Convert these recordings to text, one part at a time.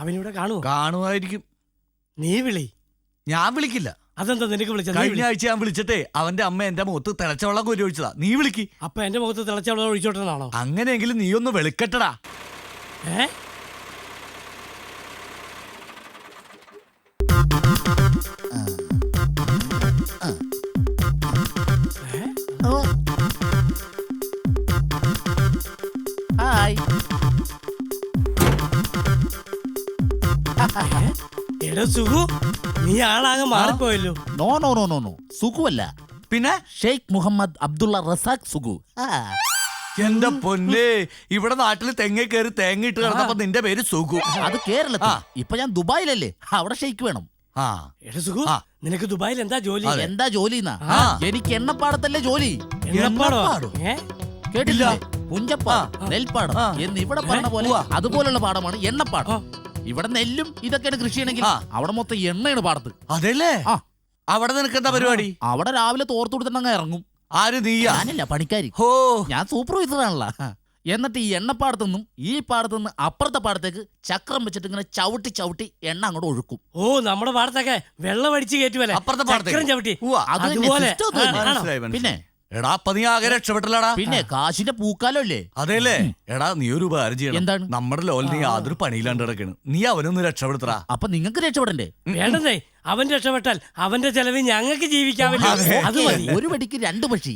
അവനിവിടെ കാണുമോ? കാണുമായിരിക്കും. നീ വിളി. ഞാൻ വിളിക്കില്ല. അതെന്താ നിനക്ക് വിളിച്ചത്? കഴിഞ്ഞ ആഴ്ച ഞാൻ വിളിച്ചിട്ടേ അവന്റെ അമ്മ എന്റെ മുഖത്ത് തിളച്ച വെള്ളം കോരി ഒഴിച്ചതാ. നീ വിളിക്ക്. അപ്പൊ എന്റെ മുഖത്ത് തിളച്ച വെള്ളം ഒഴിച്ചോട്ടെന്നാണോ? അങ്ങനെയെങ്കിലും നീ ഒന്ന് വെളുക്കട്ടടാ. എടാ സുഖു, നീ ആളാകെ മാറിപ്പോയല്ലോ. No no no no no, സുഖുവല്ല, പിന്നെ ഷെയ്ഖ് മുഹമ്മദ് അബ്ദുള്ള റസാഖ് സുഖു. എന്റെ പൊന്നെ, ഇവിടെ നാട്ടില് തെങ്ങ കയറി തേങ്ങ ഇട്ട് കിടന്നപ്പോ നിന്റെ പേര് സുഖു. അത് കേരളത്തിൽ. ഇപ്പൊ ഞാൻ ദുബായിലല്ലേ, അവിടെ ഷെയ്ഖ് വേണം. എടാ സുഖു, നിനക്ക് ദുബായിൽ എന്താ ജോലി? എന്താ ജോലി? എനിക്ക് എണ്ണപ്പാടത്തല്ലേ ജോലി. എണ്ണപ്പാടോ? കേട്ടില്ല? പുഞ്ചപ്പാടം, നെൽപ്പാടം എന്ന് ഇവിടെ പറഞ്ഞ പോലെ അതുപോലുള്ള പാടമാണ് എണ്ണപ്പാടം. ഇവിടെ നെല്ലും ഇതൊക്കെയാണ് കൃഷി ചെയ്യണമെങ്കിൽ അവിടെ മൊത്തം എണ്ണയാണ് പാടത്ത്. അതല്ലേ? അവിടെ നിനക്ക് എന്താ പരിപാടി? അവിടെ രാവിലെ തോർത്തു കൊടുത്തിട്ടങ്ങ് ഇറങ്ങും. ആര്? നീയാ? ഞാനില്ല, പണിക്കാരി. ഞാൻ സൂപ്പർവൈസർ ആണല്ലോ. എന്നിട്ട് ഈ എണ്ണപ്പാടത്തുനിന്നും ഈ പാടത്തുനിന്ന് അപ്പുറത്തെ പാടത്തേക്ക് ചക്രം വെച്ചിട്ട് ഇങ്ങനെ ചവിട്ടി ചവിട്ടി എണ്ണ അങ്ങോട്ട് ഒഴുക്കും. ഓ, നമ്മുടെ പാടത്തൊക്കെ വെള്ളം അടിച്ച് കയറ്റുമല്ലേ? അപ്പുറത്തെ പാടത്തേക്ക് ചവിട്ടി. അതുപോലെ പിന്നെ എടാ, അപ്പൊ നീ ആകെ രക്ഷപ്പെട്ടല്ലടാ. പിന്നെ കാശിന്റെ പൂക്കാലോ അല്ലേ? അതെല്ലേ? എടാ, നീ ഒരു ഉപകാരം ചെയ്യണം. എന്താണ്? നമ്മുടെ ലോലിന് യാതൊരു പണിയില്ലാണ്ട് കിടക്കണ്. നീ അവനൊന്ന് രക്ഷപ്പെടുത്തടാ. അപ്പൊ നിങ്ങൾക്ക് രക്ഷപ്പെടണ്ടേ? വേണ്ടതേ, അവൻ രക്ഷപ്പെട്ടാൽ അവന്റെ ചെലവിൽ ഞങ്ങൾക്ക് ജീവിക്കാമല്ലോ. അത് മതി. ഒരു വെടിക്ക് രണ്ട് പക്ഷി.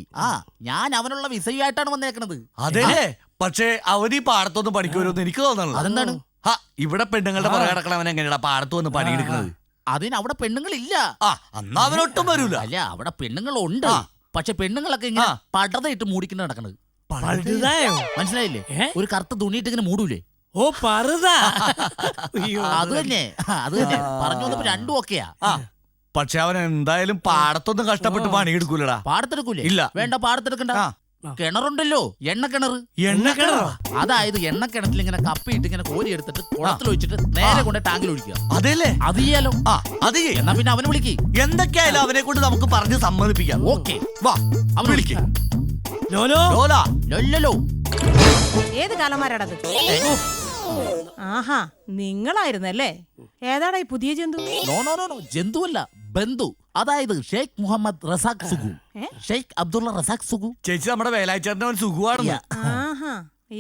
ഞാൻ അവനുള്ള വിസയായിട്ടാണ് വന്നേക്കണത്. അതെല്ലേ? പക്ഷേ അവൻ ഈ പാടത്തൊന്നും പണിക്ക് വരുമെന്ന് എനിക്ക് തോന്നണല്ലോ. അതെന്താണ്? ഇവിടെ പെണ്ണുങ്ങളുടെ പുറകെ കിടക്കണവൻ എങ്ങനെയാ പാടത്ത് വന്ന് പണിയെടുക്കുന്നത്? അതിന് അവിടെ പെണ്ണുങ്ങളില്ല. എന്നാ അവനൊട്ടും വരൂല. അല്ല, അവിടെ പെണ്ണുങ്ങളുണ്ട്. പക്ഷെ പെണ്ണുങ്ങളൊക്കെ ഇങ്ങനെ പടതയിട്ട് മൂടിക്കുന്ന നടക്കണത്. മനസ്സിലായില്ലേ? ഒരു കറുത്ത തുണിയിട്ട് ഇങ്ങനെ മൂടൂലേ? ഓ, പറുത. അത് തന്നെ, അത് തന്നെ പറഞ്ഞു വന്നപ്പോ രണ്ടും ഒക്കെയാ. പക്ഷെ അവൻ എന്തായാലും പാടത്തൊന്നും കഷ്ടപ്പെട്ട് പണിയെടുക്കൂലടാ. പാടത്തെടുക്കൂലേ? ഇല്ല. വേണ്ട, പാടത്തെടുക്കണ്ട. കിണറുണ്ടല്ലോ, എണ്ണക്കിണർ. എണ്ണക്കിണറോ? അതായത് എണ്ണക്കിണറ്റിൽ ഇങ്ങനെ കപ്പിയിട്ട് ഇങ്ങനെ കോരി എടുത്തിട്ട് കുളത്തിൽ ഒഴിച്ചിട്ട് നേരെ കൊണ്ട് ടാങ്കിൽ ഒഴിക്കുക. അതെല്ലേ? അത് ചെയ്യാലോ. അത് എന്നാ പിന്നെ അവനെ വിളിക്ക്. എന്തൊക്കെയായാലും അവനെ കൊണ്ട് നമുക്ക് പറഞ്ഞ് സമ്മതിപ്പിക്കാം. ഓക്കെ, വാ, അവൻ വിളിക്ക്. ഏത് കാലന്മാരാടത്? ആഹാ, നിങ്ങളായിരുന്നല്ലേ? ഏതാടാ ഈ പുതിയ ജന്തു? നോ നോ നോ നോ, ജന്തുവല്ല, ബന്ധു. അതായത് ഷെയ്ഖ് മുഹമ്മദ് റസാഖ് സുഖു, ഷെയ്ഖ് അബ്ദുള്ള റസാഖ് സുഖു. ചേച്ചി, നമ്മുടെ വേലാഴ്ചേട്ടൻ അവൻ സുഖുവാണെന്ന്. ആഹാ,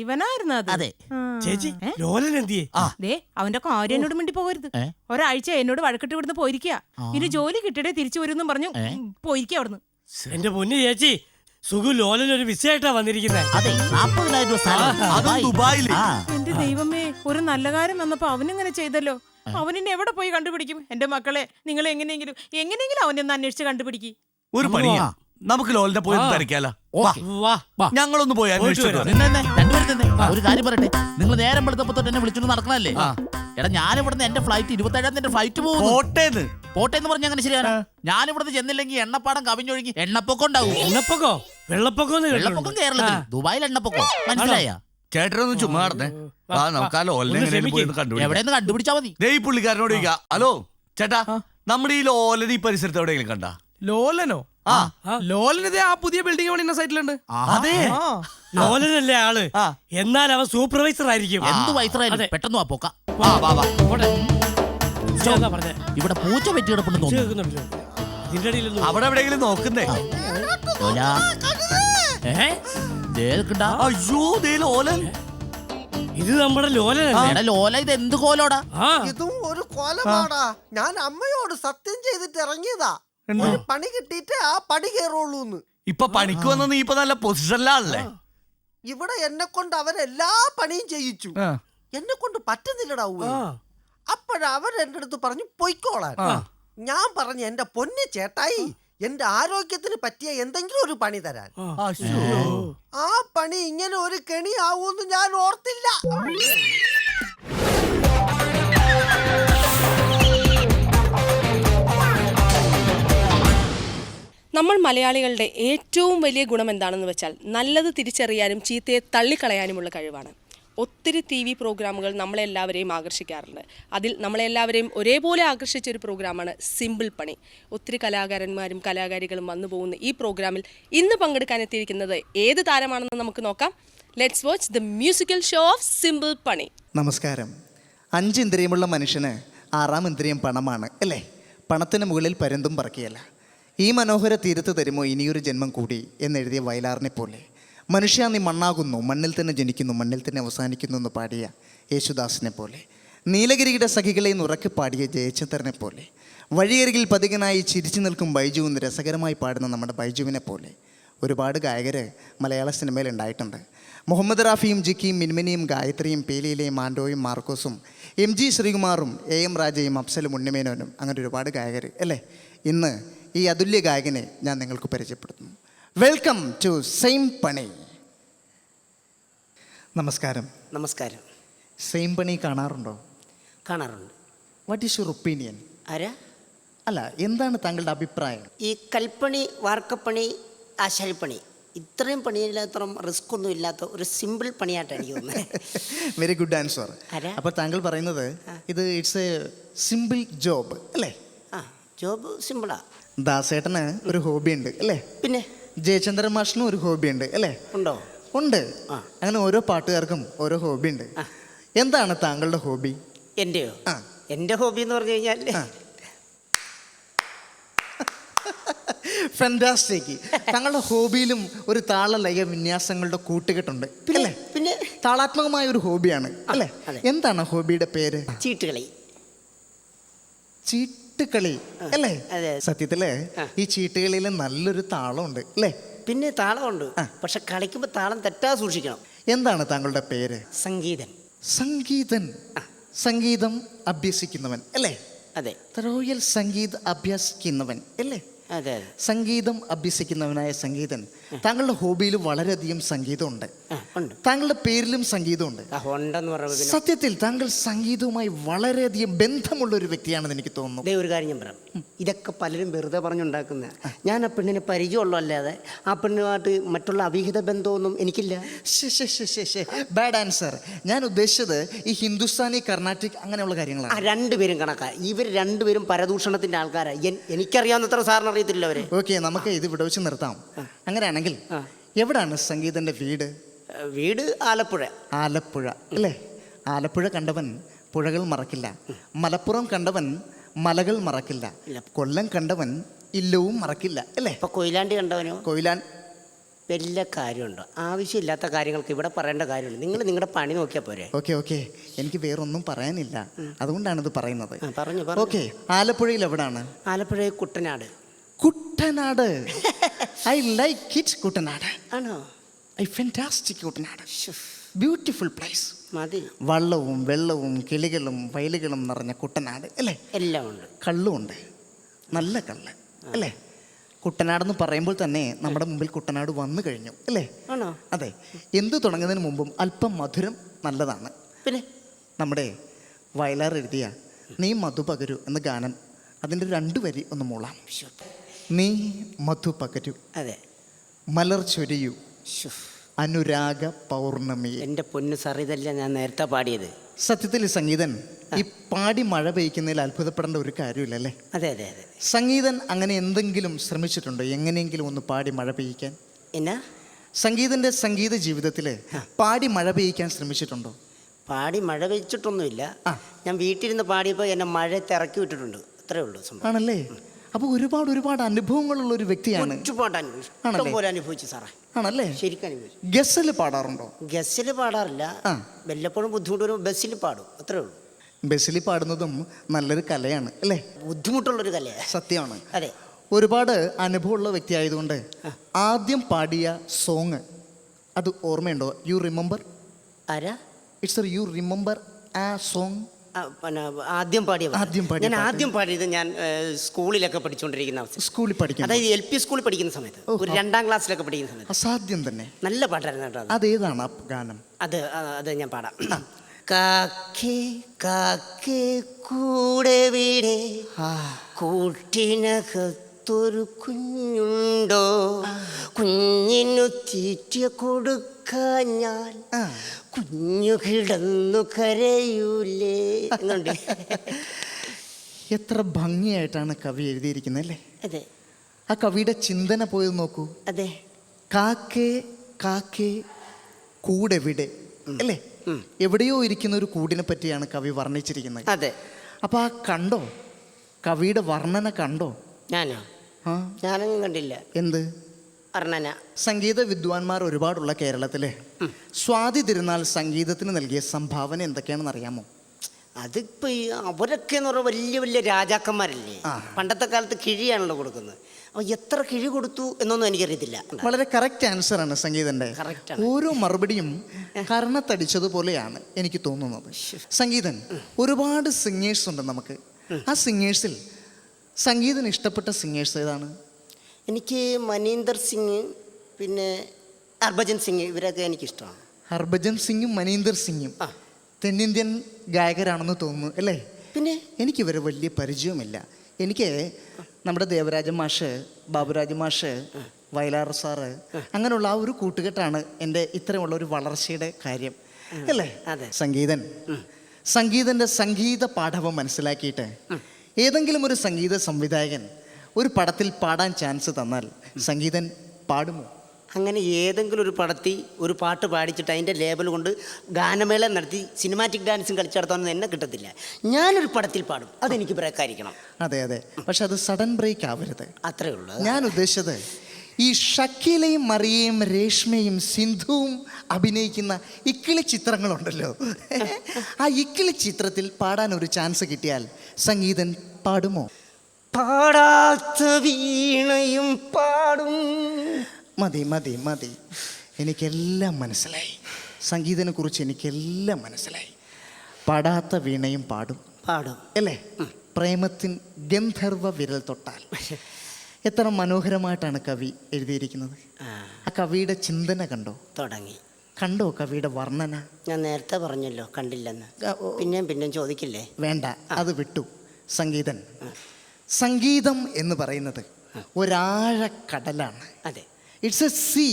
ഇവനായിരുന്നു അത്. അതെ. ചേച്ചി, ലോലൻ എന്തിയെ? ദേ, അവന്റെ കാര്യം എന്നോട് മിണ്ടി പോകരുത്. ഒരാഴ്ച എന്നോട് വഴക്കിട്ട് ഇവിടുന്ന് പോയിരിക്കുക. ഇനി ജോലി കിട്ടിയിട്ടേ തിരിച്ചു വരുമെന്നും പറഞ്ഞു പോയിരിക്കുക അവിടുന്ന്. എന്റെ പൊന്നു ചേച്ചി, സുഖു ലോലൻ ഒരു വിസയായിട്ടാ വന്നിരിക്കുന്നത്. അതെ, 40,000 ദുബായിൽ. എന്റെ ദൈവമേ, ഒരു നല്ല കാര്യം വന്നപ്പോ അവനിങ്ങനെ ചെയ്തല്ലോ. അവനിന്നെ എവിടെ പോയി കണ്ടുപിടിക്കും? എന്റെ മക്കളെ, നിങ്ങൾ എങ്ങനെയെങ്കിലും അവനൊന്ന് അന്വേഷിച്ച് കണ്ടുപിടിക്കും. ഒരു പണിയാ, നമുക്ക് ലോലിനെ പോയി തിരക്കാലോ. ഞങ്ങളൊന്ന് പോയി അന്വേഷിച്ചു. ഒരു കാര്യം പറയട്ടെ, നിങ്ങൾ നേരം വെളുത്തപ്പോ തൊട്ട് എന്നെ വിളിച്ചോണ്ട് നടക്കണല്ലേ? എടാ, ഞാനിവിടുന്ന് എന്റെ ഫ്ലൈറ്റ് 27 ഫ്ലൈറ്റ് പോകും. പോട്ടേന്ന് പറഞ്ഞ അങ്ങനെ ശരിയാണ്. ഞാനിവിടുന്ന് ചെന്നില്ലെങ്കിൽ എണ്ണപ്പാടം കവിഞ്ഞൊഴുകി എണ്ണപ്പൊക്കം ഉണ്ടാവും. എണ്ണപ്പൊക്കോ? വെള്ളപ്പൊക്കം കേരളത്തിൽ, ദുബായിൽ എണ്ണപ്പൊക്കം. മനസ്സിലായ? ചേട്ടനൊന്നും ചുമ്മാ നടന്നേ. നമുക്ക് ആ ലോലിനെ എവിടെയെന്ന് കണ്ടുപിടിച്ചാ മതി. ഈ പുള്ളിക്കാരനോട് ചോദിക്കാം. ഹലോ ചേട്ടാ, നമ്മുടെ ഈ ലോലൻ ഈ പരിസരത്ത് എവിടെയെങ്കിലും കണ്ട? ലോലനോ? ലോലൻ ആ പുതിയ ബിൽഡിംഗ് പണിയുന്ന സൈറ്റിലുണ്ട്. അതെ, ലോലനല്ലേ ആള്? എന്നാൽ അവൻ സൂപ്പർവൈസർ ആയിരിക്കും. എന്ത് വൈസറായാലും പെട്ടെന്ന് വാ പോക്കാം. ഇവിടെ പൂച്ച വെറ്റി കിടപ്പുണ്ടെന്ന് തോന്നുന്നു. അവിടെ എവിടെയെങ്കിലും നോക്കുന്നേ. അയ്യോ, ലോലൻ. ഇത് നമ്മുടെ ലോലനല്ലേ? ലോല, ഇത് എന്ത് കോലോടാ? ഇതും ഒരു കോലമാടാ. ഞാൻ അമ്മയോട് സത്യം ചെയ്തിട്ട് ഇറങ്ങിയതാ. ഒരു പണി കിട്ടിയിട്ട് ആ പടി കയറുള്ളൂന്ന്. ഇപ്പൊ പണിക്ക് വന്ന നീ ഇപ്പൊ നല്ല പൊസിഷനിലാണല്ലേ? ഇവിടെ എന്നെ കൊണ്ട് അവരെല്ലാ പണിയും ചെയ്യിച്ചു. എന്നെ കൊണ്ട് പറ്റുന്നില്ലടാ. അപ്പോഴവർ എന്റെ അടുത്ത് പറഞ്ഞു പൊയ്ക്കോളാൻ. ഞാൻ പറഞ്ഞു, എന്റെ പൊന്നു ചേട്ടായി, എന്റെ ആരോഗ്യത്തിന് പറ്റിയ എന്തെങ്കിലും ഒരു പണി തരാൻ. ആ പണി ഇങ്ങനെ ഒരു കെണി ആവൂന്ന് ഞാൻ ഓർത്തില്ല. നമ്മൾ മലയാളികളുടെ ഏറ്റവും വലിയ ഗുണം എന്താണെന്ന് വെച്ചാൽ നല്ലത് തിരിച്ചറിയാനും ചീത്തയെ തള്ളിക്കളയാനുമുള്ള കഴിവാണ്. ഒത്തിരി TV പ്രോഗ്രാമുകൾ നമ്മളെല്ലാവരെയും ആകർഷിക്കാറുണ്ട്. അതിൽ നമ്മളെല്ലാവരെയും ഒരേപോലെ ആകർഷിച്ചൊരു പ്രോഗ്രാമാണ് സിമ്പിൾ പണി. ഒത്തിരി കലാകാരന്മാരും കലാകാരികളും വന്നു പോകുന്ന ഈ പ്രോഗ്രാമിൽ ഇന്ന് പങ്കെടുക്കാനെത്തിയിരിക്കുന്നത് ഏത് താരമാണെന്ന് നമുക്ക് നോക്കാം. Let's watch the musical show of simple പണി. നമസ്കാരം. 5 ഇന്ദ്രിയമുള്ള മനുഷ്യന് 6ാം ഇന്ദ്രിയം പണമാണ് അല്ലേ? പണത്തിന് മുകളിൽ പരുന്തും പറക്കുകയല്ല. ഈ മനോഹര തീരത്ത് തരുമോ ഇനിയൊരു ജന്മം കൂടി എന്നെഴുതിയ വയലാറിനെ പോലെ മനുഷ്യ നീ മണ്ണാകുന്നു, മണ്ണിൽ തന്നെ ജനിക്കുന്നു, മണ്ണിൽ തന്നെ അവസാനിക്കുന്നു എന്ന് പാടിയ യേശുദാസിനെ പോലെ, നീലഗിരിയുടെ സഖികളെ നുറക്കി പാടിയ ജയചന്ദ്രനെ പോലെ, വഴിയരികിൽ പതികനായി ചിരിച്ചു നിൽക്കും ബൈജു എന്ന് രസകരമായി പാടുന്ന നമ്മുടെ ബൈജുവിനെ പോലെ ഒരുപാട് ഗായകർ മലയാള സിനിമയിൽ ഉണ്ടായിട്ടുണ്ട്. മുഹമ്മദ് റാഫിയും ജിക്കിയും മിൻമിനിയും ഗായത്രിയും പേലിയിലെയും ആൻഡോയും മാർക്കോസും MG ശ്രീകുമാറും AM രാജയും അഫ്സലും ഉണ്ണിമേനോനും അങ്ങനെ ഒരുപാട് ഗായകർ അല്ലേ? ഇന്ന് ഈ അതുല്യ ഗായകനെ ഞാൻ നിങ്ങൾക്ക് പരിചയപ്പെടുത്തുന്നു. വെൽക്കം ടു സെയിം പണി. നമസ്കാരം. നമസ്കാരം. സെയിം പണി കാണാറുണ്ടോ? കാണാറുണ്ട്. What is your opinion? ആരാ? അല്ല, എന്താണ് താങ്കളുടെ അഭിപ്രായം? ഈ കൽപ്പണി, വാർക്കപ്പണി, ആശാരിപ്പണി, ഇത്രയും പണിയില്ലാത്ത റിസ്ക് ഒന്നും ഇല്ലാത്ത ഒരു സിമ്പിൾ പണിയായിട്ട് എനിക്ക് തോന്നുന്നത്. Very good answer. അപ്പോൾ താങ്കൾ പറയുന്നത് ഇത് ഇറ്റ്സ് എ സിമ്പിൾ ജോബ് അല്ലേ? ആ, ജോബ് സിമ്പിളാ. ദാസേട്ടന് ഒരു ഹോബി ഉണ്ട് അല്ലേ? പിന്നെ ജയചന്ദ്രൻ മാഷിനും ഒരു ഹോബി ഉണ്ട് അല്ലേ? ഉണ്ടോ? ഉണ്ട്. അങ്ങനെ ഓരോ പാട്ടുകാർക്കും ഓരോ ഹോബി ഉണ്ട്. എന്താണ് താങ്കളുടെ ഹോബി? എൻ്റെയോ? എൻ്റെ ഹോബി എന്ന് പറഞ്ഞു കഴിഞ്ഞാൽ ഫാന്റാസ്റ്റിക്. താങ്കളുടെ ഹോബിയിലും ഒരു താള ലയ വിന്യാസങ്ങളുടെ കൂട്ടുകെട്ടുണ്ട് അല്ലേ? പിന്നെ താളാത്മകമായ ഒരു ഹോബിയാണ് അല്ലേ? എന്താണ് ഹോബിയുടെ പേര്? ചീട്ടുകളി. ചീട്ടുകളി അല്ലേ? അതെ. സത്യത്തില് ഈ ചീട്ടുകളിയിൽ നല്ലൊരു താളമുണ്ട് അല്ലേ? പിന്നെ താളമുണ്ട്, പക്ഷെ കളിക്കുമ്പോൾ താളം തെറ്റാതെ സൂക്ഷിക്കണം. എന്താണ് താങ്കളുടെ പേര്? സംഗീതൻ. സംഗീതൻ. സംഗീതം അഭ്യസിക്കുന്നവൻ അല്ലേ? അതെ. റോയൽ സംഗീത് അഭ്യസിക്കുന്നവൻ അല്ലേ? അതെ. സംഗീതം അഭ്യസിക്കുന്നവനായ സംഗീതൻ. താങ്കളുടെ ഹോബിയിൽ വളരെയധികം സംഗീതമുണ്ട്. ഉണ്ട്. താങ്കളുടെ പേരിലും സംഗീതമുണ്ട്. ഉണ്ടെന്ന് പറയുന്നത് സത്യത്തിൽ താങ്കൾ സംഗീതവുമായി വളരെയധികം ബന്ധമുള്ള ഒരു വ്യക്തിയാണെന്ന് എനിക്ക് തോന്നുന്നു. ദേ ഒരു കാര്യം ഞാൻ പറയാം, ഇതൊക്കെ പലരും വെറുതെ പറഞ്ഞുണ്ടാക്കുന്ന. ഞാൻ ആ പെണ്ണിനെ പരിചയമുള്ളൂ, അല്ലാതെ ആ പെണ്ണുമായിട്ട് മറ്റുള്ള അവിഹിത ബന്ധമൊന്നും എനിക്കില്ല. Bad answer. ഞാൻ ഉദ്ദേശിച്ചത് ഈ ഹിന്ദുസ്ഥാനി, കർണാട്ടിക് അങ്ങനെയുള്ള കാര്യങ്ങളാണ്. രണ്ടുപേരും കണക്കാ. ഇവർ രണ്ടുപേരും പരദൂഷണത്തിന്റെ ആൾക്കാരാ. എനിക്കറിയാവുന്നത്ര സാറിന് അറിയത്തില്ല അവരെ. ഓക്കെ, നമുക്ക് ഇത് ഇവിടെ വെച്ച് നിർത്താം. അങ്ങനെയാണെങ്കിൽ എവിടാണ് സംഗീതന്റെ വീട്? വീട് ആലപ്പുഴ. ആലപ്പുഴ അല്ലേ? ആലപ്പുഴ കണ്ടവൻ പുഴകൾ മറക്കില്ല, മലപ്പുറം കണ്ടവൻ മലകൾ മറക്കില്ല, കൊല്ലം കണ്ടവൻ ഇല്ലവും മറക്കില്ല അല്ലേ? ഇപ്പൊ കൊയിലാണ്ടി കണ്ടവനോ? വലിയ കാര്യമുണ്ടോ? ആവശ്യമില്ലാത്ത കാര്യങ്ങൾക്ക് ഇവിടെ പറയേണ്ട കാര്യമുണ്ട്. നിങ്ങൾ നിങ്ങളുടെ പണി നോക്കിയാൽ പോരെ. ഓക്കെ, എനിക്ക് വേറൊന്നും പറയാനില്ല, അതുകൊണ്ടാണ് ഇത് പറയുന്നത്. പറഞ്ഞു. ഓക്കെ, ആലപ്പുഴയിൽ എവിടാണ്? Alappuzha Kuttanad. Kuttanad. I like it. Kuttanad ആണോ? I fantastic. Kuttanad beautiful place. മതി. വള്ളവും വെള്ളവും കിളികളും വയലുകളും നിറഞ്ഞ കുട്ടനാട് അല്ലേ? എല്ലാം ഉണ്ട്. കള്ളുമുണ്ട്, നല്ല കള്ള് അല്ലേ? കുട്ടനാടെന്ന് പറയുമ്പോൾ തന്നെ നമ്മുടെ മുമ്പിൽ കുട്ടനാട് വന്നു കഴിഞ്ഞു അല്ലേ? ആണോ? അതെ. എന്തു തുടങ്ങുന്നതിന് മുമ്പും അല്പം മധുരം നല്ലതാണ്. പിന്നെ നമ്മുടെ വയലാർ എഴുതിയ നീ മധു പകരു എന്ന ഗാനം, അതിൻ്റെ 2 വരി ഒന്ന് മൂളാം. നീ മധു പകരു, അതെ, മലർ ചൊരിയൂ, അനുരാഗ പൗർണമി. എൻ്റെ പൊന്നു സാർ, ഇതല്ല ഞാൻ നേരത്തെ പാടിയത്. സത്യത്തിൽ സംഗീതൻ ഈ പാടി മഴ പെയ്ക്കുന്നതിൽ അത്ഭുതപ്പെടേണ്ട ഒരു കാര്യമില്ലല്ലേ? അതെ. സംഗീതൻ അങ്ങനെ എന്തെങ്കിലും ശ്രമിച്ചിട്ടുണ്ടോ, എങ്ങനെയെങ്കിലും ഒന്ന് പാടി മഴ പെയ്യിക്കാൻ? എന്നാ? സംഗീതന്റെ സംഗീത ജീവിതത്തിൽ പാടി മഴ പെയ്യിക്കാൻ ശ്രമിച്ചിട്ടുണ്ടോ? പാടി മഴ പെയ്ച്ചിട്ടൊന്നുമില്ല. ഞാൻ വീട്ടിലിരുന്ന് പാടിയപ്പോൾ എന്നെ മഴയത്ത് ഇറക്കി വിട്ടിട്ടുണ്ട്, അത്രേ ഉള്ളൂ. ആണല്ലേ? അപ്പോൾ ഒരുപാട് അനുഭവങ്ങളുള്ള ഒരു വ്യക്തിയാണ്. ഒരുപാട് ഇഷ്ടംപോലെ അനുഭവിച്ചു സാറേ. ആണല്ലേ? ശരിക്കും അനുഭവിച്ചു. ഗസൽ പാടാറുണ്ടോ? ഗസൽ പാടാറില്ല, വല്ലപ്പോഴും ബുദ്ധിമുട്ട് വരുമ്പോൾ ബസ്സിൽ പാടും, അത്രേ ഉള്ളൂ. ബസ്സിൽ പാടുന്നതും നല്ലൊരു കലയാണ് അല്ലേ? ബുദ്ധിമുട്ടുള്ളൊരു കലയാണ്. സത്യമാണ്. അതെ. ഒരുപാട് അനുഭവമുള്ള വ്യക്തിയായതുകൊണ്ട് ആദ്യം പാടിയ സോങ് അത് ഓർമ്മയുണ്ടോ? You remember? ആരാ? യു റിമെമ്പർ ആ സോങ്? ആദ്യം പാടിയത് ഞാൻ സ്കൂളിലൊക്കെ പഠിച്ചുകൊണ്ടിരിക്കുന്ന അവസ്ഥ. സ്കൂളിൽ പഠിക്കുന്ന, അതായത് LP സ്കൂളിൽ പഠിക്കുന്ന സമയത്ത്, ഒരു 2ാം ക്ലാസ്സിലൊക്കെ പഠിക്കുന്ന സമയത്ത്. അസാധ്യം തന്നെ. നല്ല പാട്ടായിരുന്നു കേട്ടോ. അതേതാണ് ആ ഗാനം? അത് ഞാൻ പാടാം. കാക്കേ കാക്കേ കൂടെ വീടേ, കൂട്ടിനകത്തൊരു കുഞ്ഞുണ്ടോ, കുഞ്ഞിനു തീറ്റ കൊടുക്കാൻ ഞാൻ കുഞ്ഞു കിടന്നു കരയൂലേ എന്നുണ്ട്. എത്ര ഭംഗിയായിട്ടാണ് കവി എഴുതിയിരിക്കുന്നത് അല്ലേ? അതെ. ആ കവിയുടെ ചിന്തന പോയത് നോക്കൂ. അതെ. കാക്കേ കാക്കേ കൂടെ വിടെ അല്ലേ? എവിടെയോ ഇരിക്കുന്ന ഒരു കൂടിനെ പറ്റിയാണ് കവി വർണ്ണിച്ചിരിക്കുന്നത്. അതെ. അപ്പൊ ആ കണ്ടോ, കവിയുടെ വർണ്ണന കണ്ടോ? ഞാനോ? ആ, ഞാനൊന്നും കണ്ടില്ല. എന്ത് വർണ്ണന? സംഗീത വിദ്വാൻമാർ ഒരുപാടുള്ള കേരളത്തിലെ സ്വാതി തിരുനാൾ സംഗീതത്തിന് നൽകിയ സംഭാവന എന്തൊക്കെയാണെന്ന് അറിയാമോ? അതിപ്പോ അവരൊക്കെ എന്ന് പറഞ്ഞാൽ വലിയ വലിയ രാജാക്കന്മാരല്ലേ. പണ്ടത്തെ കാലത്ത് കിഴിയാണല്ലോ കൊടുക്കുന്നത്. അപ്പൊ എത്ര കിഴി കൊടുത്തു എന്നൊന്നും എനിക്കറിയത്തില്ല. വളരെ കറക്റ്റ് ആൻസർ ആണ് സംഗീതന്റെ. ഓരോ മറുപടിയും കർണത്തടിച്ചതുപോലെയാണ് എനിക്ക് തോന്നുന്നത്. സംഗീതൻ ഒരുപാട് സിംഗേഴ്സ് ഉണ്ട് നമുക്ക്. ആ സിംഗേഴ്സിൽ സംഗീതന് ഇഷ്ടപ്പെട്ട സിംഗേഴ്സ് ഏതാണ്? എനിക്ക് മനീന്ദർ സിംഗ്, പിന്നെ ഹർഭജൻ സിംഗ്, ഇവരൊക്കെ എനിക്കിഷ്ടമാണ്. ഹർഭജൻ സിംഗും മനീന്ദർ സിംഗും തെന്നിന്ത്യൻ ഗായകരാണെന്ന് തോന്നുന്നു അല്ലേ? പിന്നെ എനിക്കിവരെ വലിയ പരിചയമില്ല. എനിക്ക് നമ്മുടെ ദേവരാജ മാഷ്, ബാബുരാജ മാഷ്, വയലാർ സാറ്, അങ്ങനെയുള്ള ആ ഒരു കൂട്ടുകെട്ടാണ് എൻ്റെ ഇത്രയുള്ള ഒരു വളർച്ചയുടെ കാര്യം അല്ലേ? സംഗീതൻ്റെ സംഗീത പാഠവം മനസ്സിലാക്കിയിട്ട് ഏതെങ്കിലും ഒരു സംഗീത സംവിധായകൻ ഒരു പടത്തിൽ പാടാൻ ചാൻസ് തന്നാൽ സംഗീതൻ പാടുമോ? അങ്ങനെ ഏതെങ്കിലും ഒരു പടത്തിൽ ഒരു പാട്ട് പാടിച്ചിട്ട് അതിൻ്റെ ലേബൽ കൊണ്ട് ഗാനമേള നടത്തി സിനിമാറ്റിക് ഡാൻസും കളിച്ചു നടത്താനൊന്നും എന്നെ കിട്ടത്തില്ല. ഞാനൊരു പടത്തിൽ പാടും, അതെനിക്ക് ബ്രേക്കായിരിക്കണം. അതെ, പക്ഷെ അത് സഡൻ ബ്രേക്ക് ആവരുത്. അത്രേ ഉള്ളൂ. ഞാൻ ഉദ്ദേശിച്ചത് ഈ ഷക്കീലയും മറിയയും രേഷ്മയും സിന്ധുവും അഭിനയിക്കുന്ന ഇക്കിളി ചിത്രങ്ങളുണ്ടല്ലോ, ആ ഇക്കിളി ചിത്രത്തിൽ പാടാൻ ഒരു ചാൻസ് കിട്ടിയാൽ സംഗീതൻ പാടുമോ? പാടാത്ത വീണയും പാടും. മതി, എനിക്കെല്ലാം മനസ്സിലായി. സംഗീതനെ കുറിച്ച് എനിക്കെല്ലാം മനസ്സിലായി. പാടാത്ത വീണയും പാടും അല്ലേ? പ്രേമത്തിൻ ഗന്ധർവ വിരൽ തൊട്ടാൽ. എത്ര മനോഹരമായിട്ടാണ് കവി എഴുതിയിരിക്കുന്നത്. ആ കവിയുടെ ചിന്തന കണ്ടോ കവിയുടെ വർണ്ണന? ഞാൻ നേരത്തെ പറഞ്ഞല്ലോ കണ്ടില്ലെന്ന്. പിന്നെയും ചോദിക്കില്ലേ? വേണ്ട, അത് വിട്ടു. സംഗീതം എന്ന് പറയുന്നത് ഒരാഴക്കടലാണ്. അതെ, ഇറ്റ്സ് എ സീ,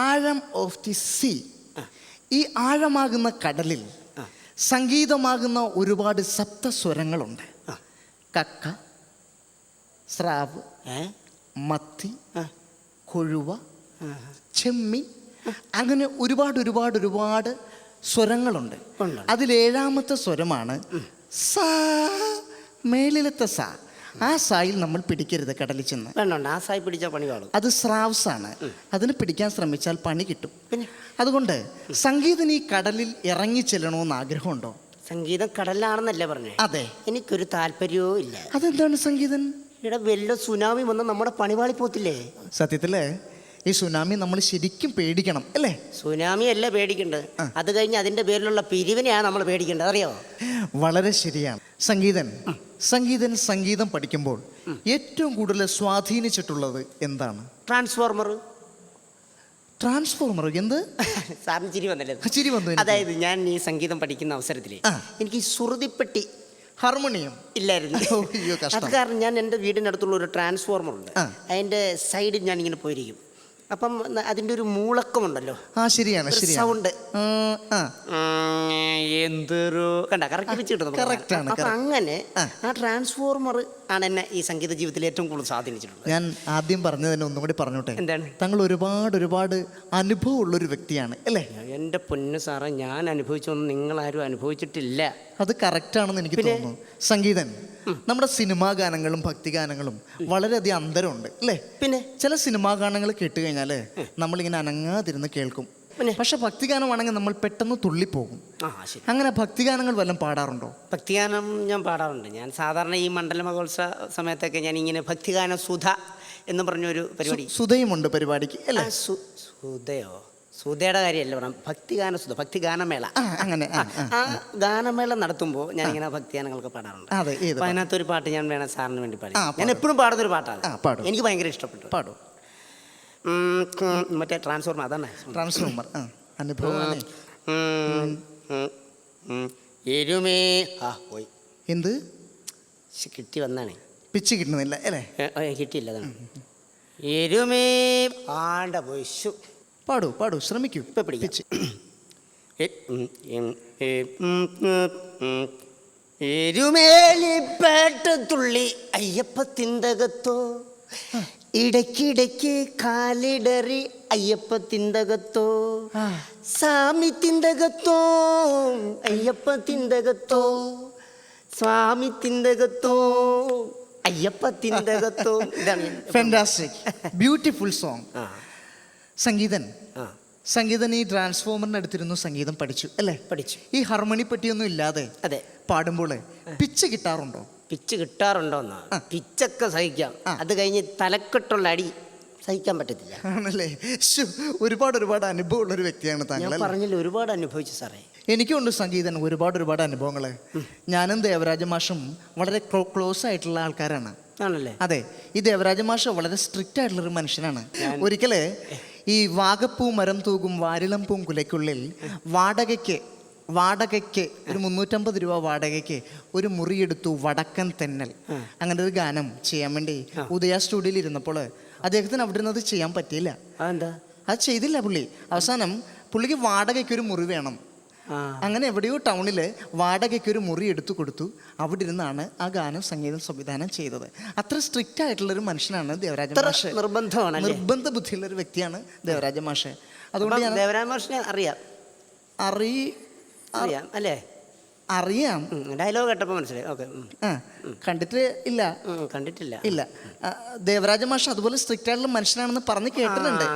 ആഴം ഓഫ് ദി സീ. ഈ ആഴമാകുന്ന കടലിൽ സംഗീതമാകുന്ന ഒരുപാട് സപ്തസ്വരങ്ങളുണ്ട്. കക്ക, സ്രാവ്, മത്തി, കൊഴുവ, ചെമ്മീൻ, അങ്ങനെ ഒരുപാട് സ്വരങ്ങളുണ്ട്. അതിലേഴാമത്തെ സ്വരമാണ് സാ, മേളിലത്തെ സാ. ആ സായിൽ നമ്മൾ പിടിക്കരുത് കടലിൽ ചെന്ന്. ആ സായി പിടിച്ചാൽ പണി കാണും. അത് സ്രാവ്സ് ആണ്. അതിന് പിടിക്കാൻ ശ്രമിച്ചാൽ പണി കിട്ടും. അതുകൊണ്ട് സംഗീതം ഈ കടലിൽ ഇറങ്ങി ചെല്ലണമെന്ന് ആഗ്രഹമുണ്ടോ? സംഗീതം കടലാണെന്നല്ലേ പറഞ്ഞേ? അതെ. എനിക്കൊരു താല്പര്യവും ഇല്ല. അതെന്താണ് സംഗീതം? ഇവിടെ വല്ല സുനാമി വന്ന് നമ്മുടെ പണിപാളി പോത്തില്ലേ? സത്യത്തില് ഈ സുനാമി നമ്മൾ ശരിക്കും പേടിക്കണം അല്ലേ? സുനാമി അല്ല പേടിക്കേണ്ടത്, അത് കഴിഞ്ഞ് അതിന്റെ പേരിലുള്ള പിരിവിനെയാണ് നമ്മൾ പേടിക്കേണ്ടത്, അറിയോ? വളരെ ശരിയാണ്. സംഗീതം പഠിക്കുമ്പോൾ ഏറ്റവും കൂടുതൽ സ്വാധീനിച്ചിട്ടുള്ളത് എന്താണ്? ട്രാൻസ്ഫോർമർ. എന്ത്? സാറിന് ചിരി വന്നല്ലേ? ചിരി വന്നു. അതായത് ഞാൻ ഈ സംഗീതം പഠിക്കുന്ന അവസരത്തിൽ എനിക്ക് ശ്രുതിപ്പെട്ടി, ഹാർമോണിയം ഇല്ലായിരുന്നു. അത് കാരണം ഞാൻ എൻ്റെ വീടിനടുത്തുള്ള ഒരു ട്രാൻസ്ഫോർമർ ഉണ്ട്, അതിൻ്റെ സൈഡിൽ ഞാൻ ഇങ്ങനെ പോയിരിക്കും. അപ്പം അതിൻ്റെ ഒരു മൂളക്കമുണ്ടല്ലോ. ശരിയാണ്, സൗണ്ട് എന്തൊരു കണ്ട കറക്റ്റ് വെച്ച് കിട്ടുന്നത്. അപ്പം അങ്ങനെ ആ ട്രാൻസ്ഫോർമർ ആണ് എന്നെ ഈ സംഗീത ജീവിതത്തിൽ ഏറ്റവും കൂടുതൽ സ്വാധീനിച്ചിട്ടുള്ളത്. ഞാൻ ആദ്യം പറഞ്ഞത് തന്നെ ഒന്നും കൂടി പറഞ്ഞോട്ടെ. എന്താണ്? താങ്കൾ ഒരുപാട് അനുഭവം ഉള്ളൊരു വ്യക്തിയാണ് അല്ലേ? എൻ്റെ പൊന്നു സാറേ, ഞാൻ അനുഭവിച്ചൊന്നും നിങ്ങളാരും അനുഭവിച്ചിട്ടില്ല. അത് കറക്റ്റാണെന്ന് എനിക്ക് തോന്നുന്നു. സംഗീതൻ നമ്മുടെ സിനിമാ ഗാനങ്ങളും ഭക്തിഗാനങ്ങളും വളരെയധികം അന്തരമുണ്ട് അല്ലേ? പിന്നെ ചില സിനിമാ ഗാനങ്ങൾ കേട്ടുകഴിഞ്ഞാല് നമ്മളിങ്ങനെ അനങ്ങാതിരുന്ന് കേൾക്കും. പക്ഷെ ഭക്തിഗാനമാണെങ്കിൽ നമ്മൾ പെട്ടെന്ന് തുള്ളിപ്പോകും. അങ്ങനെ ഭക്തിഗാനങ്ങൾ വല്ലതും പാടാറുണ്ടോ? ഭക്തിഗാനം ഞാൻ പാടാറുണ്ട്. ഞാൻ സാധാരണ ഈ മണ്ഡല മഹോത്സവ സമയത്തൊക്കെ ഞാൻ ഇങ്ങനെ ഭക്തിഗാന സുധ എന്ന് പറഞ്ഞൊരു പരിപാടി. സുധയുമുണ്ട് പരിപാടിക്ക് അല്ലേ? സുധയോ? സുധയുടെ കാര്യമല്ല പറഞ്ഞ ഭക്തിഗാന സുധ, ഭക്തിഗാനമേള. അങ്ങനെ ആ ഗാനമേള നടത്തുമ്പോൾ ഞാൻ ഇങ്ങനെ ഭക്തിഗാനങ്ങളൊക്കെ പാടാറുണ്ട്. അപ്പം അതിനകത്തൊരു പാട്ട് ഞാൻ വേണം സാറിന് വേണ്ടി പാടി. ഞാൻ എപ്പോഴും പാടുന്നൊരു പാട്ടാണ്, എനിക്ക് ഭയങ്കര ഇഷ്ടപ്പെട്ടു. പാടും. മറ്റേ ട്രാൻസ്ഫോർമർ, അതാണ് ട്രാൻസ്ഫോർമർ അനുഭവം. എരുമേ പോയി. എന്ത് കിട്ടി വന്നാണേ? പിച്ച് കിട്ടുന്നില്ല അല്ലേ? കിട്ടിയില്ല, അതാണ്. എരുമേ ആണ്ട പോയി. പാടൂ, ശ്രമിക്കൂ. ഇപ്പൊ പിടിക്കാം. എരുമേലിപ്പേട്ടത്തുള്ളി അയ്യപ്പത്തിന്തകത്തോ, ഇടയ്ക്കിടയ്ക്ക് കാലിടറി അയ്യപ്പത്തിന്തകത്തോ, സ്വാമി തിന്തകത്തോ അയ്യപ്പ തിന്തകത്തോ സ്വാമി തിന്തകത്തോ അയ്യപ്പ തിന്തകത്തോ. ഇതാണ് ഫാന്റാസ്റ്റിക്, ബ്യൂട്ടിഫുൾ സോങ്. സംഗീതൻ ഈ ട്രാൻസ്ഫോമറിന് അടുത്തിരുന്നു സംഗീതം പഠിച്ചു അല്ലേ? പഠിച്ചു. ഈ ഹാർമോണി പെട്ടിയൊന്നും ഇല്ലാതെ അതെ പാടുമ്പോൾ പിച്ച് കിട്ടാറുണ്ടോ? പിച്ച് കിട്ടാറുണ്ടോന്നാ? പിച്ചൊക്കെ സഹിക്കാം, അത് കഴിഞ്ഞ് തലക്കെട്ടുള്ള അടി സഹിക്കാൻ പറ്റത്തില്ല. ആണല്ലേ? ഒരുപാട് അനുഭവമുള്ള ഒരു വ്യക്തിയാണ് ഞാൻ താങ്കൾ. പറഞ്ഞില്ല, ഒരുപാട് അനുഭവിച്ചു സാറേ. എനിക്കുണ്ട് സംഗീതൻ ഒരുപാട് അനുഭവങ്ങൾ. ഞാനും ദേവരാജ മാഷും വളരെ ക്ലോസ് ആയിട്ടുള്ള ആൾക്കാരാണ്. ആണല്ലേ? അതെ, ഈ ദേവരാജ മാഷ് വളരെ സ്ട്രിക്റ്റ് ആയിട്ടുള്ളൊരു മനുഷ്യനാണ്. ഒരിക്കല് ഈ വാഗപ്പൂ മരം തൂകും വാരിളം പൂങ്കുലയ്ക്കുള്ളിൽ വാടകയ്ക്ക് ഒരു 350 രൂപ വാടകയ്ക്ക് ഒരു മുറിയെടുത്തു വടക്കൻ തെന്നൽ, അങ്ങനെ ഒരു ഗാനം ചെയ്യാൻ വേണ്ടി ഉദയ സ്റ്റുഡിയോയിൽ ഇരുന്നപ്പോൾ അദ്ദേഹത്തിന് അവിടെ നിന്ന് അത് ചെയ്യാൻ പറ്റിയില്ല. അത് ചെയ്തില്ല പുള്ളി. അവസാനം പുള്ളിക്ക് വാടകയ്ക്ക് ഒരു മുറി വേണം. അങ്ങനെ എവിടെയോ ടൗണിൽ വാടകയ്ക്ക് ഒരു മുറി എടുത്തു കൊടുത്തു. അവിടെ ഇരുന്നാണ് ആ ഗാനം സംഗീതം സംവിധാനം ചെയ്തത്. അത്ര സ്ട്രിക്റ്റ് ആയിട്ടുള്ളൊരു മനുഷ്യനാണ് ദേവരാജ മാഷ്. നിർബന്ധ ബുദ്ധിയുള്ള ഒരു വ്യക്തിയാണ് ദേവരാജ മാഷ്. അതുകൊണ്ട് ഞാൻ ദേവരാജ മാഷിനെ അറിയാം അല്ലേ? അറിയാം. ഡയലോഗ് കേട്ടപ്പോൾ മനസ്സിലായി. ഓക്കെ. കണ്ടിട്ട് ഇല്ല. കണ്ടിട്ടില്ല. ഇല്ല. ദേവരാജ മാഷ് അതുപോലെ സ്ട്രിക്റ്റ് ആയിട്ടുള്ള മനുഷ്യനാണെന്ന് പറഞ്ഞ് കേട്ടിട്ടുണ്ട്.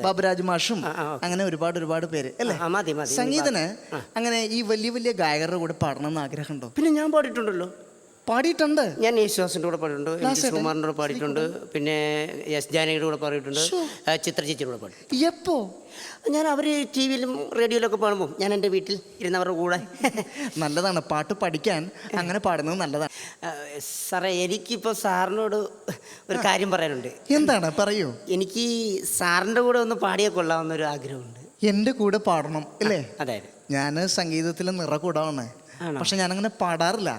ബാബുരാജ് മാഷും അങ്ങനെ ഒരുപാട് പേര് അല്ലേ? സംഗീതന് അങ്ങനെ ഈ വലിയ ഗായകരുടെ കൂടെ പാടണമെന്ന് ആഗ്രഹമുണ്ടോ? പിന്നെ ഞാൻ പാടിയിട്ടുണ്ടല്ലോ. പാടിയിട്ടുണ്ട്. ഞാൻ യേശുദാസിൻ്റെ കൂടെ പാടിയിട്ടുണ്ട്, കുമാറിൻ്റെ കൂടെ പാടിയിട്ടുണ്ട്, പിന്നെ എസ് ജാനകിയുടെ കൂടെ പാടിയിട്ടുണ്ട്, ചിത്ര ചേച്ചിയുടെ കൂടെ പാടി. എപ്പോ? ഞാൻ അവർ ടി വിയിലും റേഡിയോയിലൊക്കെ പാടുമ്പോൾ ഞാൻ എൻ്റെ വീട്ടിൽ ഇരുന്നവരുടെ കൂടെ. നല്ലതാണ് പാട്ട് പഠിക്കാൻ, അങ്ങനെ പാടുന്നത് നല്ലതാണ്. സാറേ, എനിക്കിപ്പോൾ സാറിനോട് ഒരു കാര്യം പറയാനുണ്ട്. എന്താണ്? പറയൂ. എനിക്ക് സാറിൻ്റെ കൂടെ ഒന്ന് പാടിയാൽ കൊള്ളാവുന്നൊരു ആഗ്രഹമുണ്ട്. എൻ്റെ കൂടെ പാടണം അല്ലേ? അതെ. ഞാൻ സംഗീതത്തിൽ നിറകൂടാണ്, പക്ഷെ ഞാനങ്ങനെ പാടാറില്ല.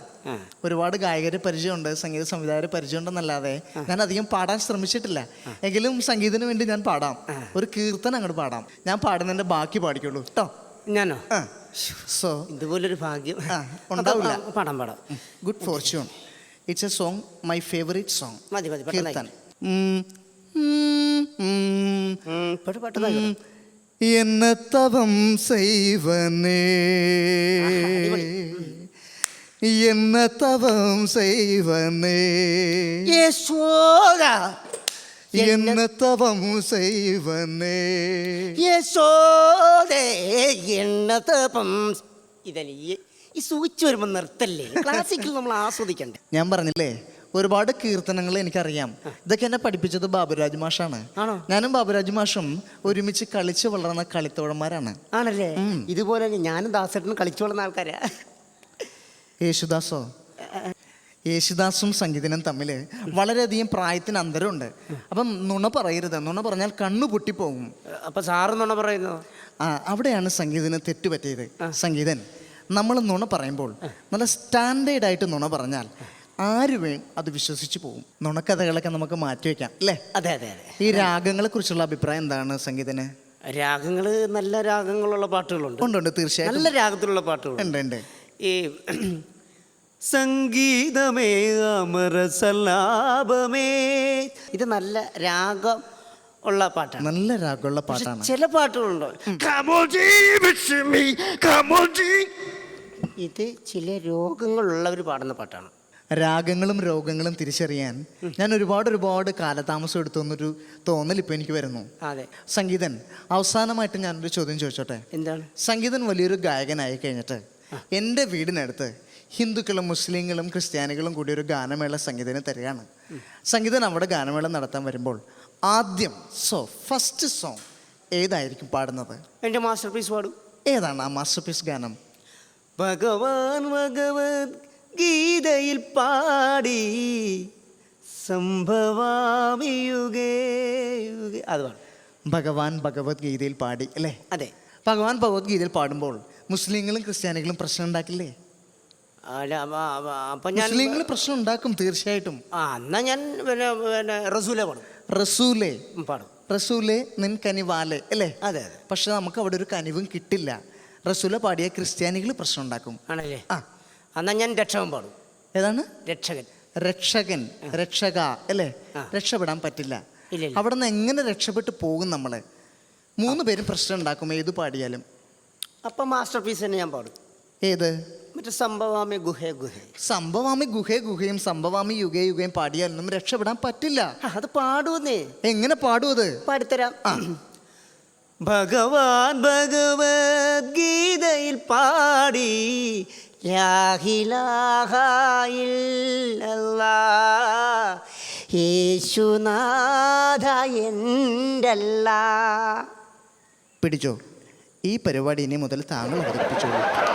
ഒരുപാട് ഗായകരെ പരിചയമുണ്ട്, സംഗീത സംവിധായകരെ പരിചയമുണ്ടെന്നല്ലാതെ ഞാൻ അധികം പാടാൻ ശ്രമിച്ചിട്ടില്ല. എങ്കിലും സംഗീതത്തിന് വേണ്ടി ഞാൻ പാടാം. ഒരു കീർത്തനം അങ്ങോട്ട് പാടാം. ഞാൻ പാടുന്നതിന്റെ ബാക്കി പാടിക്കുള്ളൂ കേട്ടോ. ഞാനോ? സോ ഇതുപോലൊരു ഭാഗ്യം ഉണ്ടാവില്ല. പാടാം. Good Fortune. It's A song, my favourite song. കീർത്തനം. என்ன தவம் செய்வனே, என்ன தவம் செய்வனே, யசோதா என்ன தவம் செய்வனே, യശോദേ என்ன തപം. ഇതല്ലേ ഈ സൂചിച്ച് വരുമ്പോൾ നിർത്തല്ലേ? ക്ലാസിക്കൽ നമ്മൾ ആസ്വദിക്കണ്ടേ? ഞാൻ പറഞ്ഞില്ലേ ഒരുപാട് കീർത്തനങ്ങൾ എനിക്കറിയാം. ഇതൊക്കെ എന്നെ പഠിപ്പിച്ചത് ബാബുരാജ് മാഷാണ്. ഞാനും ബാബുരാജ് മാഷും ഒരുമിച്ച് കളിച്ചു വളർന്ന കളിത്തോഴന്മാരാണ്. ആണല്ലേ? ഇതുപോലെ ഞാനും ദാസേട്ടനും കളിച്ചു വളർന്ന ആൾക്കാരാ. യേശുദാസും സംഗീതനും തമ്മിൽ വളരെയധികം പ്രായത്തിന് അന്തരമുണ്ട്. അപ്പം നുണ പറയരുത്. നുണ പറഞ്ഞാൽ കണ്ണു പൊട്ടിപ്പോകും. അപ്പൊ സാറ് നുണ പറയുന്നു. അവിടെയാണ് സംഗീതന് തെറ്റുപറ്റിയത്. സംഗീതൻ നമ്മൾ നുണ പറയുമ്പോൾ നല്ല സ്റ്റാൻഡേർഡ് ആയിട്ട് നുണ പറഞ്ഞാൽ ആരും അത് വിശ്വസിച്ച് പോകും. നുണക്കഥകളൊക്കെ നമുക്ക് മാറ്റിവെക്കാം അല്ലേ? അതെ. ഈ രാഗങ്ങളെ കുറിച്ചുള്ള അഭിപ്രായം എന്താണ് സംഗീതന്? രാഗങ്ങള് നല്ല രാഗങ്ങളുള്ള പാട്ടുകളുണ്ട്. ഉണ്ട്, തീർച്ചയായിട്ടും നല്ല രാഗത്തിലുള്ള പാട്ടുകൾ ഉണ്ട്. ഈ സംഗീതമേ അമരസലാപമേ, ഇത് നല്ല രാഗം ഉള്ള പാട്ടാണ്. നല്ല രാഗമുള്ള പാട്ടാണ്. ചില പാട്ടുകളുണ്ടോ ഇത് ചില രോഗങ്ങളുള്ളവർ പാടുന്ന പാട്ടാണ്. രാഗങ്ങളും രോഗങ്ങളും തിരിച്ചറിയാൻ ഞാൻ ഒരുപാട് കാലതാമസം എടുത്തൊന്നൊരു തോന്നൽ ഇപ്പം എനിക്ക് വരുന്നു. അതെ. സംഗീതൻ, അവസാനമായിട്ട് ഞാനൊരു ചോദ്യം ചോദിച്ചോട്ടെ? എന്താണ്? സംഗീതൻ വലിയൊരു ഗായകനായി കഴിഞ്ഞിട്ട് എൻ്റെ വീടിനടുത്ത് ഹിന്ദുക്കളും മുസ്ലിങ്ങളും ക്രിസ്ത്യാനികളും കൂടി ഒരു ഗാനമേള സംഗീതന് തരികയാണ്. സംഗീതൻ അവിടെ ഗാനമേള നടത്താൻ വരുമ്പോൾ ഫസ്റ്റ് സോങ് ഏതായിരിക്കും പാടുന്നത്? എൻ്റെ മാസ്റ്റർ പീസ് പാടും. ഏതാണ് ആ മാസ്റ്റർ പീസ് ഗാനം? ഭഗവാൻ ഗീതയിൽ പാടി സംഭവാമിയുഗേ. അത് പാടും. ഭഗവാൻ ഭഗവത്ഗീതയിൽ പാടി അല്ലേ? അതെ. ഭഗവാൻ ഭഗവത്ഗീതയിൽ പാടുമ്പോൾ മുസ്ലിങ്ങളും ക്രിസ്ത്യാനികളും പ്രശ്നം ഉണ്ടാക്കില്ലേ? അപ്പൊ ഞാൻ മുസ്ലിങ്ങൾ പ്രശ്നം ഉണ്ടാക്കും തീർച്ചയായിട്ടും. എന്നാ ഞാൻ റസൂലെ പാടും. റസൂലേ പാടും. റസൂലേ നിൻ കനിവാലെ അല്ലേ? അതെ. പക്ഷെ നമുക്ക് അവിടെ ഒരു കനിവും കിട്ടില്ല. റസൂല പാടിയ ക്രിസ്ത്യാനികൾ പ്രശ്നം ഉണ്ടാക്കും. ആണല്ലേ? എന്നാ ഞാൻ രക്ഷകൻ പാടും. ഏതാണ്? രക്ഷകൻ. രക്ഷക അല്ലേ? രക്ഷപ്പെടാൻ പറ്റില്ല. അവിടെ നിന്ന് എങ്ങനെ രക്ഷപ്പെട്ടു പോകും നമ്മള്? മൂന്ന് പേരും പ്രശ്നം ഉണ്ടാക്കും ഏത് പാടിയാലും. അപ്പം മാസ്റ്റർ പീസ് തന്നെ ഞാൻ പാടും. ഏത്? മറ്റേ സംഭവാമി ഗുഹേ ഗുഹേ. സംഭവാമി ഗുഹേ ഗുഹയും സംഭവാമി യുഗേ യുഗയും പാടിയാലൊന്നും രക്ഷപ്പെടാൻ പറ്റില്ല. അത് പാടുന്നേ. എങ്ങനെ പാടും അത്? പാടിത്തരാം. ഭഗവാൻ ഭഗവത്ഗീതയിൽ പാടി ലാ ഇലാഹ ഇല്ലല്ലാഹ് യേശുനാഥ എൻ്റല്ലാഹ്. പിടിച്ചോ, ഈ പരിപാടി ഇനി മുതൽ താങ്കൾ അവതരിപ്പിച്ചോളൂ.